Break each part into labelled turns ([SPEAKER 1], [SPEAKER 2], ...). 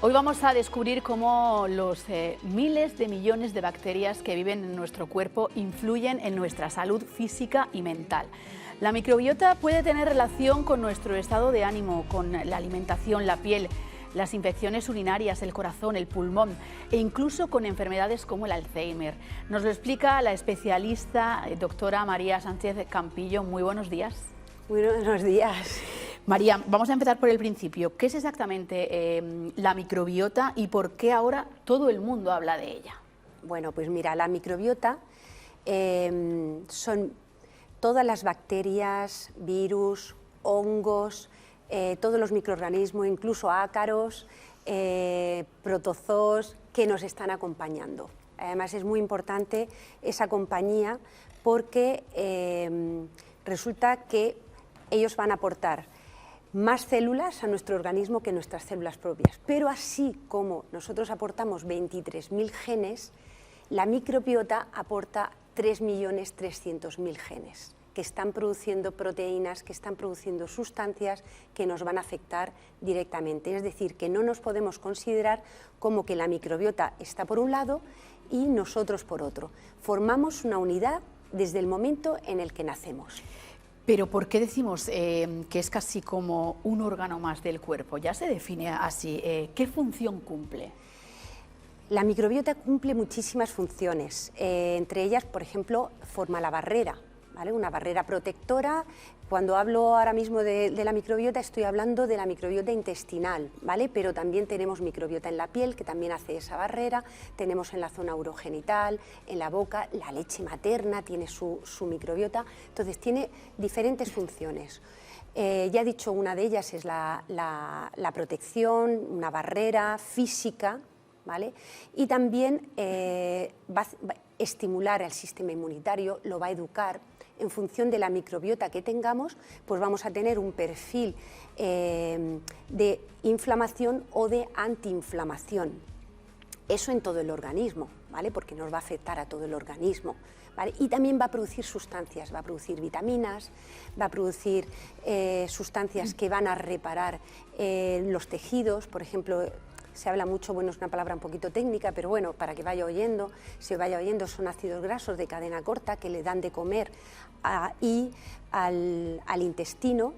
[SPEAKER 1] Hoy vamos a descubrir cómo los miles de millones de bacterias que viven en nuestro cuerpo influyen en nuestra salud física y mental. La microbiota puede tener relación con nuestro estado de ánimo, con la alimentación, la piel, las infecciones urinarias, el corazón, el pulmón e incluso con enfermedades como el Alzheimer. Nos lo explica la especialista doctora María Sánchez Campillo. Muy buenos días.
[SPEAKER 2] Muy buenos días.
[SPEAKER 1] María, vamos a empezar por el principio. ¿Qué es exactamente la microbiota y por qué ahora todo el mundo habla de ella?
[SPEAKER 2] Bueno, pues mira, la microbiota son todas las bacterias, virus, hongos, todos los microorganismos, incluso ácaros, protozoos que nos están acompañando. Además es muy importante esa compañía porque resulta que ellos van a aportar más células a nuestro organismo que nuestras células propias. Pero así como nosotros aportamos 23.000 genes, la microbiota aporta 3.300.000 genes que están produciendo proteínas, que están produciendo sustancias que nos van a afectar directamente. Es decir, que no nos podemos considerar como que la microbiota está por un lado y nosotros por otro. Formamos una unidad desde el momento en el que nacemos.
[SPEAKER 1] Pero ¿por qué decimos que es casi como un órgano más del cuerpo? Ya se define así. ¿Qué función cumple?
[SPEAKER 2] La microbiota cumple muchísimas funciones. Entre ellas, por ejemplo, forma la barrera, ¿vale? Una barrera protectora. Cuando hablo ahora mismo de la microbiota, estoy hablando de la microbiota intestinal, ¿vale? Pero también tenemos microbiota en la piel, que también hace esa barrera, tenemos en la zona urogenital, en la boca, la leche materna tiene su microbiota, entonces tiene diferentes funciones. Ya he dicho, una de ellas es la protección, una barrera física, ¿vale? Y también va a estimular al sistema inmunitario, lo va a educar. En función de la microbiota que tengamos, pues vamos a tener un perfil de inflamación o de antiinflamación. Eso en todo el organismo, ¿vale? Porque nos va a afectar a todo el organismo, ¿vale? Y también va a producir sustancias, va a producir vitaminas, va a producir sustancias que van a reparar los tejidos, por ejemplo. Se habla mucho, bueno, es una palabra un poquito técnica, pero bueno, para que vaya oyendo, se vaya oyendo, son ácidos grasos de cadena corta que le dan de comer al intestino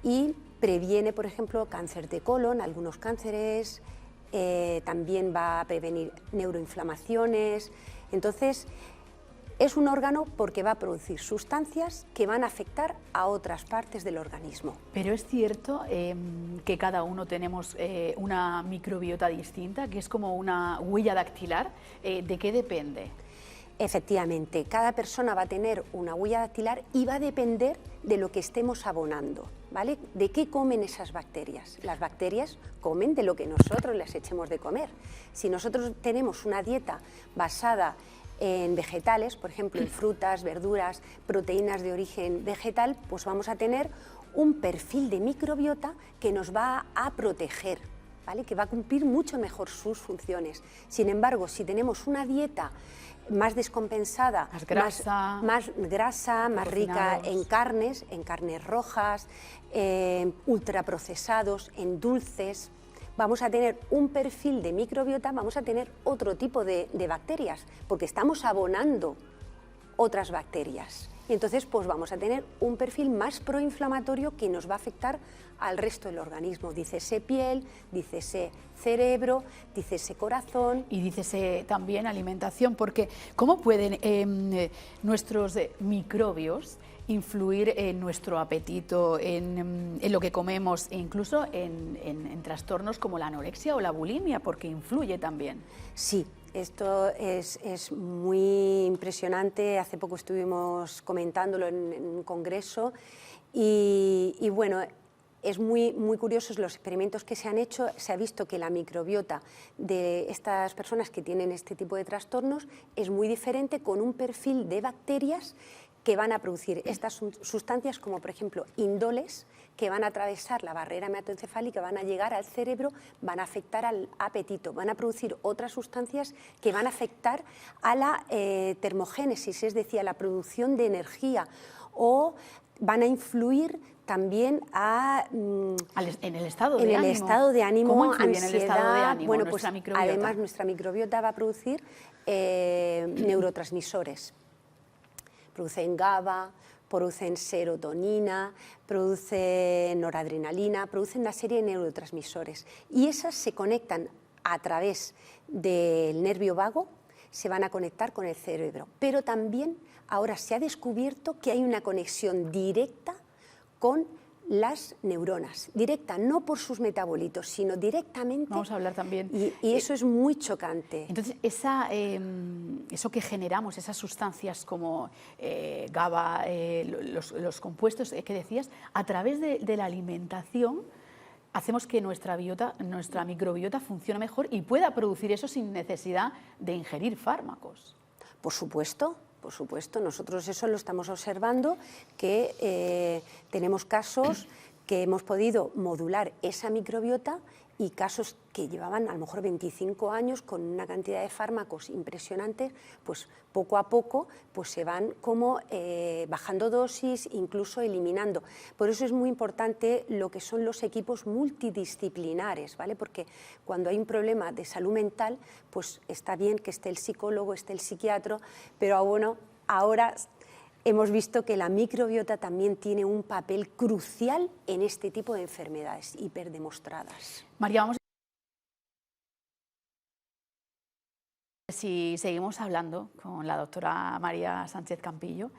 [SPEAKER 2] y previene, por ejemplo, cáncer de colon, algunos cánceres, también va a prevenir neuroinflamaciones. Entonces, es un órgano porque va a producir sustancias que van a afectar a otras partes del organismo.
[SPEAKER 1] Pero es cierto que cada uno tenemos una microbiota distinta, que es como una huella dactilar. ¿De qué depende?
[SPEAKER 2] Efectivamente, cada persona va a tener una huella dactilar y va a depender de lo que estemos abonando, ¿vale? ¿De qué comen esas bacterias? Las bacterias comen de lo que nosotros les echemos de comer. Si nosotros tenemos una dieta basada en vegetales, por ejemplo, en frutas, verduras, proteínas de origen vegetal, pues vamos a tener un perfil de microbiota que nos va a proteger, ¿vale? Que va a cumplir mucho mejor sus funciones. Sin embargo, si tenemos una dieta más descompensada, más grasa, más rica en carnes rojas, ultraprocesados, en dulces, vamos a tener un perfil de microbiota, vamos a tener otro tipo de bacterias, porque estamos abonando otras bacterias. Y entonces pues vamos a tener un perfil más proinflamatorio que nos va a afectar al resto del organismo. Dícese piel, dícese cerebro, dícese corazón.
[SPEAKER 1] Y dícese también alimentación, porque ¿cómo pueden nuestros microbios influir en nuestro apetito, en lo que comemos e incluso en trastornos como la anorexia o la bulimia, porque influye también?
[SPEAKER 2] Sí, esto es muy impresionante. Hace poco estuvimos comentándolo en un congreso y bueno, es muy curioso los experimentos que se han hecho. Se ha visto que la microbiota de estas personas que tienen este tipo de trastornos es muy diferente, con un perfil de bacterias que van a producir estas sustancias, como por ejemplo indoles, que van a atravesar la barrera hematoencefálica, van a llegar al cerebro, van a afectar al apetito, van a producir otras sustancias que van a afectar a la termogénesis, es decir, a la producción de energía, o van a influir también
[SPEAKER 1] en el estado de
[SPEAKER 2] en
[SPEAKER 1] ánimo.
[SPEAKER 2] el estado de ánimo,
[SPEAKER 1] ¿Cómo influye
[SPEAKER 2] ansiedad?
[SPEAKER 1] en el estado de ánimo
[SPEAKER 2] Bueno,
[SPEAKER 1] nuestra
[SPEAKER 2] pues
[SPEAKER 1] microbiota?
[SPEAKER 2] además nuestra microbiota va a producir neurotransmisores. Producen GABA, producen serotonina, producen noradrenalina, producen una serie de neurotransmisores. Y esas se conectan a través del nervio vago, se van a conectar con el cerebro. Pero también ahora se ha descubierto que hay una conexión directa con las neuronas, directa, no por sus metabolitos, sino directamente.
[SPEAKER 1] Vamos a hablar también.
[SPEAKER 2] Y eso es muy chocante.
[SPEAKER 1] Entonces, eso que generamos, esas sustancias como GABA, los compuestos que decías, a través de la alimentación, hacemos que nuestra microbiota funcione mejor y pueda producir eso sin necesidad de ingerir fármacos.
[SPEAKER 2] Por supuesto. Por supuesto, nosotros eso lo estamos observando, que tenemos casos que hemos podido modular esa microbiota y casos que llevaban a lo mejor 25 años con una cantidad de fármacos impresionantes, pues poco a poco pues se van como bajando dosis, incluso eliminando. Por eso es muy importante lo que son los equipos multidisciplinares, ¿vale? Porque cuando hay un problema de salud mental, pues está bien que esté el psicólogo, esté el psiquiatra, pero bueno, ahora hemos visto que la microbiota también tiene un papel crucial en este tipo de enfermedades hiperdemostradas.
[SPEAKER 1] María, vamos. Si seguimos hablando con la doctora María Sánchez Campillo,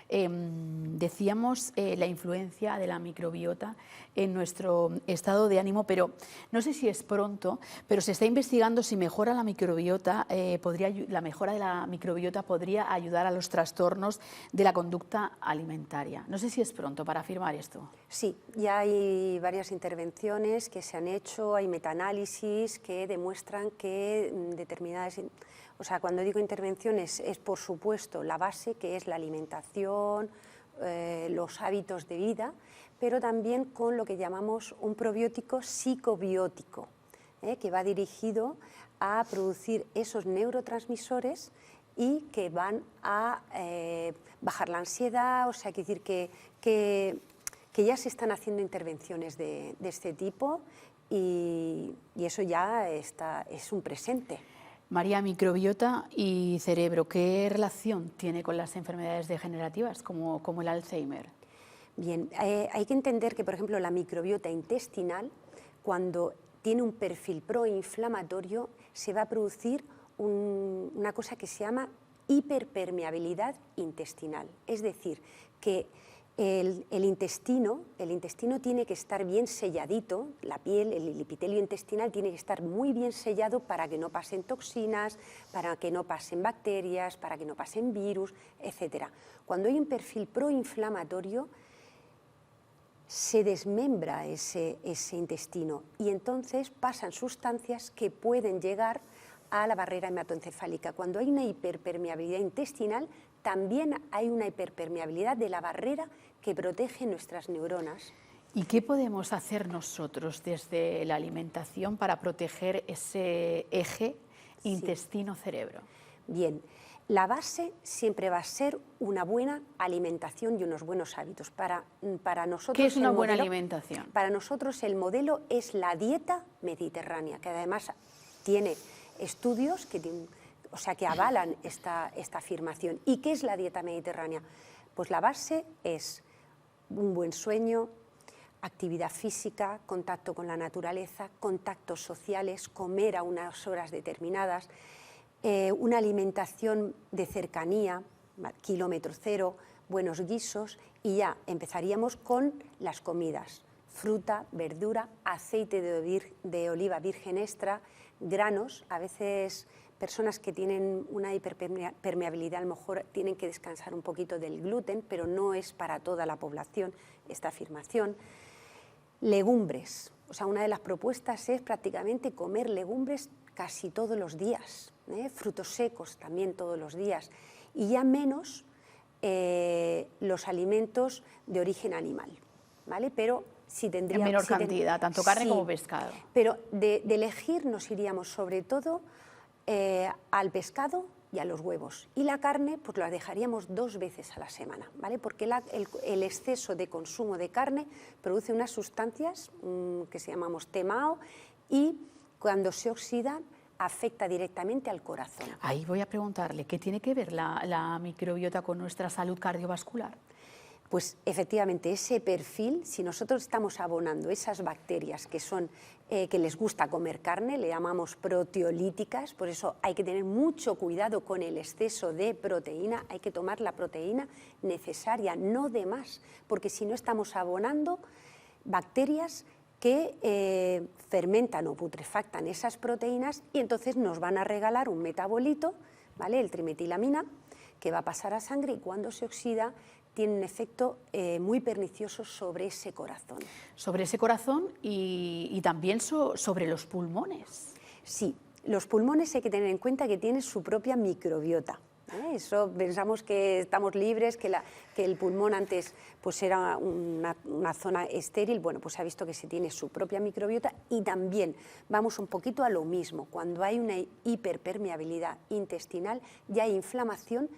[SPEAKER 1] decíamos la influencia de la microbiota en nuestro estado de ánimo, pero no sé si es pronto, pero se está investigando si mejora la microbiota, la mejora de la microbiota podría ayudar a los trastornos de la conducta alimentaria. No sé si es pronto para afirmar esto.
[SPEAKER 2] Sí, ya hay varias intervenciones que se han hecho, hay metaanálisis que demuestran que determinadas... O sea, cuando digo intervenciones es por supuesto la base, que es la alimentación, los hábitos de vida, pero también con lo que llamamos un probiótico psicobiótico, que va dirigido a producir esos neurotransmisores y que van a bajar la ansiedad, o sea, quiere decir que ya se están haciendo intervenciones de este tipo y eso ya es un presente.
[SPEAKER 1] María, microbiota y cerebro, ¿qué relación tiene con las enfermedades degenerativas como el Alzheimer?
[SPEAKER 2] Bien, hay que entender que, por ejemplo, la microbiota intestinal, cuando tiene un perfil proinflamatorio, se va a producir una cosa que se llama hiperpermeabilidad intestinal. Es decir, que el intestino tiene que estar bien selladito, la piel, el epitelio intestinal tiene que estar muy bien sellado para que no pasen toxinas, para que no pasen bacterias, para que no pasen virus, etc. Cuando hay un perfil proinflamatorio, se desmembra ese intestino y entonces pasan sustancias que pueden llegar a la barrera hematoencefálica. Cuando hay una hiperpermeabilidad intestinal, también hay una hiperpermeabilidad de la barrera que protege nuestras neuronas.
[SPEAKER 1] ¿Y qué podemos hacer nosotros desde la alimentación para proteger ese eje intestino-cerebro?
[SPEAKER 2] Bien, la base siempre va a ser una buena alimentación y unos buenos hábitos. Para nosotros,
[SPEAKER 1] ¿qué es una buena alimentación?
[SPEAKER 2] Para nosotros el modelo es la dieta mediterránea, que además tiene estudios que avalan esta afirmación. ¿Y qué es la dieta mediterránea? Pues la base es un buen sueño, actividad física, contacto con la naturaleza, contactos sociales, comer a unas horas determinadas, una alimentación de cercanía, kilómetro cero, buenos guisos, y ya empezaríamos con las comidas: fruta, verdura, aceite de oliva virgen extra, granos. A veces personas que tienen una hiperpermeabilidad a lo mejor tienen que descansar un poquito del gluten, pero no es para toda la población esta afirmación. Legumbres, o sea, una de las propuestas es prácticamente comer legumbres casi todos los días, frutos secos también todos los días, y ya menos los alimentos de origen animal, ¿vale? Pero sí tendría...
[SPEAKER 1] En menor cantidad, tanto carne como pescado.
[SPEAKER 2] Pero de elegir nos iríamos sobre todo al pescado y a los huevos. Y la carne, pues la dejaríamos 2 veces a la semana, ¿vale? Porque el exceso de consumo de carne produce unas sustancias que se llamamos TMAO y cuando se oxidan afecta directamente al corazón.
[SPEAKER 1] Ahí voy a preguntarle, ¿qué tiene que ver la microbiota con nuestra salud cardiovascular?
[SPEAKER 2] Pues efectivamente ese perfil, si nosotros estamos abonando esas bacterias que son que les gusta comer carne, le llamamos proteolíticas, por eso hay que tener mucho cuidado con el exceso de proteína, hay que tomar la proteína necesaria, no de más, porque si no estamos abonando bacterias que fermentan o putrefactan esas proteínas y entonces nos van a regalar un metabolito, ¿vale? El trimetilamina, que va a pasar a sangre y cuando se oxida tiene un efecto muy pernicioso sobre ese corazón.
[SPEAKER 1] Sobre ese corazón y también sobre los pulmones.
[SPEAKER 2] Sí, los pulmones hay que tener en cuenta que tienen su propia microbiota. Eso pensamos que estamos libres, que el pulmón antes pues era una zona estéril, bueno, pues se ha visto que se tiene su propia microbiota y también vamos un poquito a lo mismo, cuando hay una hiperpermeabilidad intestinal y hay inflamación,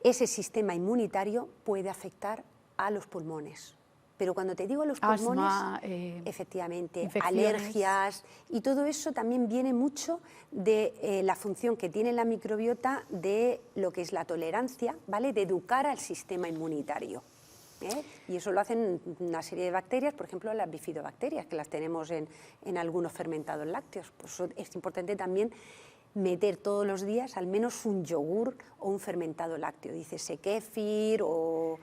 [SPEAKER 2] ese sistema inmunitario puede afectar a los pulmones. Pero cuando te digo los pulmones,
[SPEAKER 1] asma,
[SPEAKER 2] efectivamente, alergias y todo eso también viene mucho de la función que tiene la microbiota de lo que es la tolerancia, ¿vale? De educar al sistema inmunitario. Y eso lo hacen una serie de bacterias, por ejemplo las bifidobacterias, que las tenemos en algunos fermentados lácteos. Pues es importante también meter todos los días al menos un yogur o un fermentado lácteo, dícese kéfir o...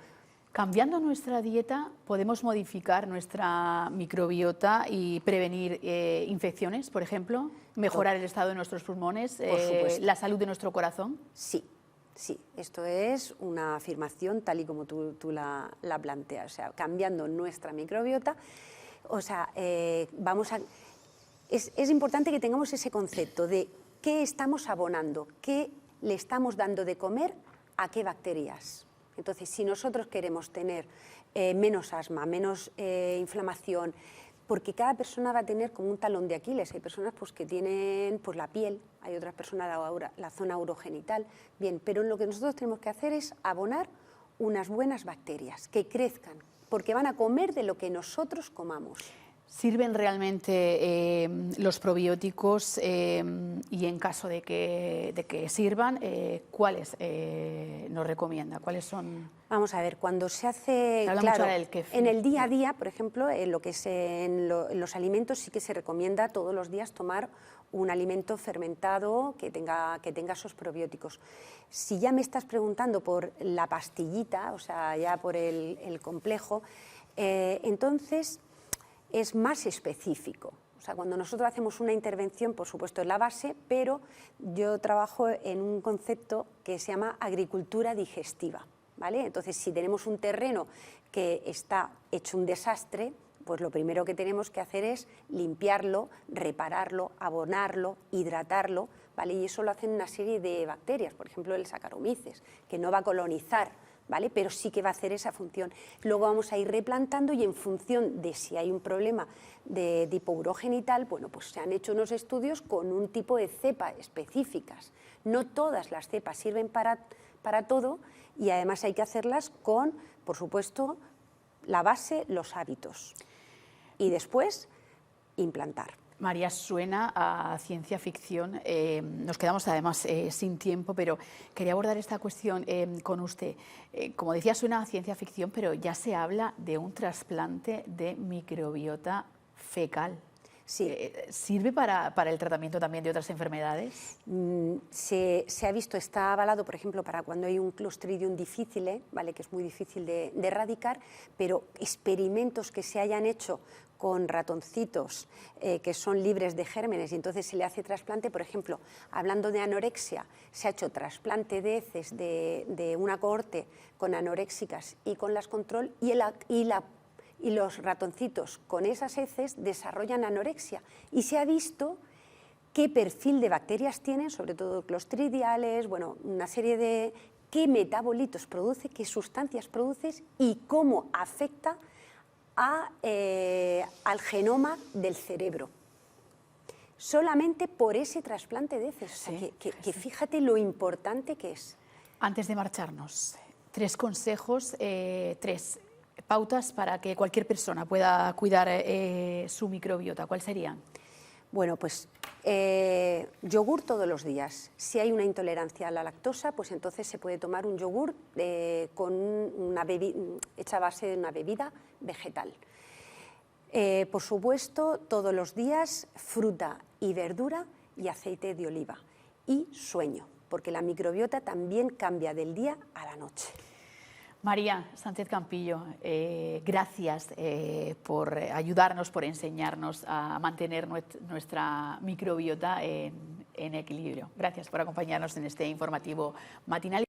[SPEAKER 1] Cambiando nuestra dieta, ¿podemos modificar nuestra microbiota y prevenir infecciones, por ejemplo? ¿Mejorar el estado de nuestros pulmones, la salud de nuestro corazón?
[SPEAKER 2] Sí, sí, esto es una afirmación tal y como tú la planteas, o sea, cambiando nuestra microbiota, o sea, es importante que tengamos ese concepto de qué estamos abonando, qué le estamos dando de comer a qué bacterias. Entonces, si nosotros queremos tener menos asma, menos inflamación, porque cada persona va a tener como un talón de Aquiles, hay personas pues, que tienen pues, la piel, hay otras personas la zona urogenital, bien, pero lo que nosotros tenemos que hacer es abonar unas buenas bacterias, que crezcan, porque van a comer de lo que nosotros comamos.
[SPEAKER 1] ¿Sirven realmente los probióticos y en caso de que sirvan, cuáles nos recomienda? ¿Cuáles son?
[SPEAKER 2] Vamos a ver, cuando se hace,
[SPEAKER 1] claro,
[SPEAKER 2] en el día a día, por ejemplo, en lo que es en los alimentos sí que se recomienda todos los días tomar un alimento fermentado que tenga esos probióticos. Si ya me estás preguntando por la pastillita, o sea, ya por el complejo, entonces es más específico. O sea, cuando nosotros hacemos una intervención, por supuesto es la base, pero yo trabajo en un concepto que se llama agricultura digestiva, ¿vale? Entonces, si tenemos un terreno que está hecho un desastre, pues lo primero que tenemos que hacer es limpiarlo, repararlo, abonarlo, hidratarlo, ¿vale? Y eso lo hacen una serie de bacterias, por ejemplo el Saccharomyces, que no va a colonizar, ¿vale? Pero sí que va a hacer esa función. Luego vamos a ir replantando y en función de si hay un problema de tipo urogenital, bueno, pues se han hecho unos estudios con un tipo de cepa específicas. No todas las cepas sirven para todo y además hay que hacerlas con, por supuesto, la base, los hábitos y después implantar.
[SPEAKER 1] María, suena a ciencia ficción. Nos quedamos además sin tiempo, pero quería abordar esta cuestión con usted. Como decía, suena a ciencia ficción, pero ya se habla de un trasplante de microbiota fecal.
[SPEAKER 2] Sí.
[SPEAKER 1] ¿Sirve para el tratamiento también de otras enfermedades?
[SPEAKER 2] Se ha visto, está avalado, por ejemplo, para cuando hay un Clostridium difficile, ¿vale? Que es muy difícil de erradicar, pero experimentos que se hayan hecho con ratoncitos que son libres de gérmenes y entonces se le hace trasplante, por ejemplo, hablando de anorexia, se ha hecho trasplante de heces de una cohorte con anoréxicas y con las control y los ratoncitos con esas heces desarrollan anorexia y se ha visto qué perfil de bacterias tienen, sobre todo clostridiales, bueno, una serie de qué metabolitos produce, qué sustancias produce y cómo afecta al genoma del cerebro. solamente por ese trasplante de heces.
[SPEAKER 1] Sí,
[SPEAKER 2] O sea, que fíjate lo importante que es.
[SPEAKER 1] Antes de marcharnos, 3 consejos, 3 pautas para que cualquier persona pueda cuidar su microbiota. ¿Cuáles serían?
[SPEAKER 2] Bueno, pues yogur todos los días. Si hay una intolerancia a la lactosa, pues entonces se puede tomar un yogur hecha a base de una bebida vegetal. Por supuesto, todos los días fruta y verdura y aceite de oliva. Y sueño, porque la microbiota también cambia del día a la noche.
[SPEAKER 1] María Sánchez Campillo, gracias por ayudarnos, por enseñarnos a mantener nuestra microbiota en equilibrio. Gracias por acompañarnos en este informativo matinal.